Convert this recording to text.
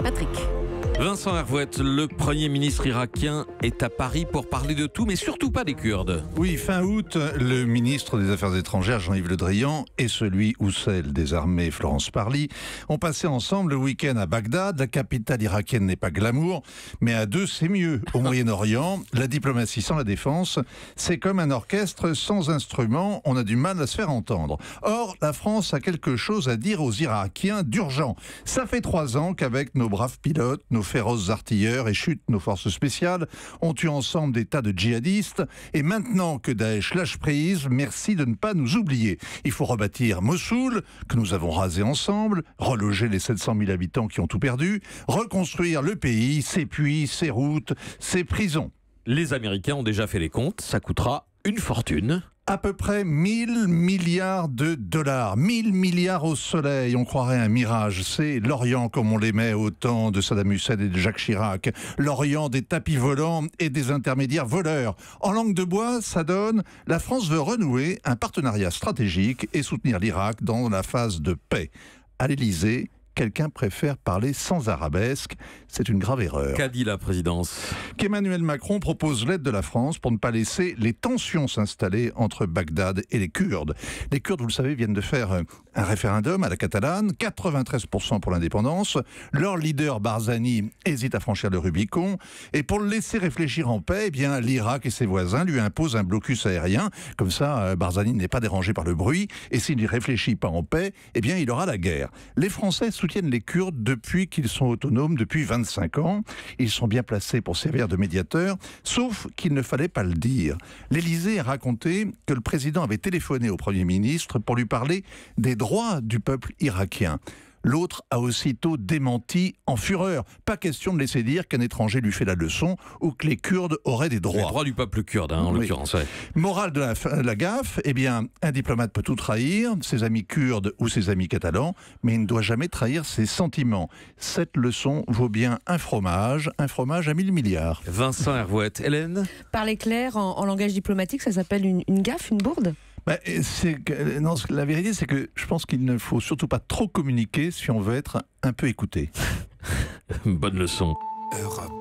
Patrick. Vincent Hervouette, le Premier ministre irakien, est à Paris pour parler de tout, mais surtout pas des Kurdes. Oui, fin août, le ministre des Affaires étrangères, Jean-Yves Le Drian, et celui ou celle des armées, Florence Parly, ont passé ensemble le week-end à Bagdad. La capitale irakienne n'est pas glamour, mais à deux, c'est mieux. Au Moyen-Orient, la diplomatie sans la défense, c'est comme un orchestre sans instrument, on a du mal à se faire entendre. Or, la France a quelque chose à dire aux Irakiens d'urgent. Ça fait 3 ans qu'avec nos braves pilotes, nos féroces artilleurs et chute nos forces spéciales, ont tué ensemble des tas de djihadistes. Et maintenant que Daesh lâche prise, merci de ne pas nous oublier. Il faut rebâtir Mossoul, que nous avons rasé ensemble, reloger les 700 000 habitants qui ont tout perdu, reconstruire le pays, ses puits, ses routes, ses prisons. Les Américains ont déjà fait les comptes, ça coûtera une fortune. À peu près 1000 milliards de dollars. 1000 milliards au soleil, on croirait un mirage. C'est l'Orient comme on l'aimait au temps de Saddam Hussein et de Jacques Chirac. L'Orient des tapis volants et des intermédiaires voleurs. En langue de bois, ça donne « La France veut renouer un partenariat stratégique et soutenir l'Irak dans la phase de paix ». À l'Élysée, quelqu'un préfère parler sans arabesque. C'est une grave erreur. Qu'a dit la présidence ? Qu'Emmanuel Macron propose l'aide de la France pour ne pas laisser les tensions s'installer entre Bagdad et les Kurdes. Les Kurdes, vous le savez, viennent de faire un référendum à la catalane, 93% pour l'indépendance. Leur leader Barzani hésite à franchir le Rubicon. Et pour le laisser réfléchir en paix, eh bien, l'Irak et ses voisins lui imposent un blocus aérien. Comme ça, Barzani n'est pas dérangé par le bruit. Et s'il n'y réfléchit pas en paix, eh bien, il aura la guerre. Les Français soutiennent les Kurdes depuis qu'ils sont autonomes, depuis 25 ans. Ils sont bien placés pour servir de médiateurs, sauf qu'il ne fallait pas le dire. L'Élysée a raconté que le président avait téléphoné au Premier ministre pour lui parler des droits du peuple irakien. L'autre a aussitôt démenti en fureur. Pas question de laisser dire qu'un étranger lui fait la leçon ou que les Kurdes auraient des droits. Les droits du peuple kurde, en l'occurrence. Ouais. Morale de la gaffe, eh bien, un diplomate peut tout trahir, ses amis kurdes ou ses amis catalans, mais il ne doit jamais trahir ses sentiments. Cette leçon vaut bien un fromage à 1000 milliards. Vincent Hervouette. Hélène ? Parler clair en langage diplomatique, ça s'appelle une gaffe, une bourde ? Non, la vérité, c'est que je pense qu'il ne faut surtout pas trop communiquer si on veut être un peu écouté. Bonne leçon. Europe.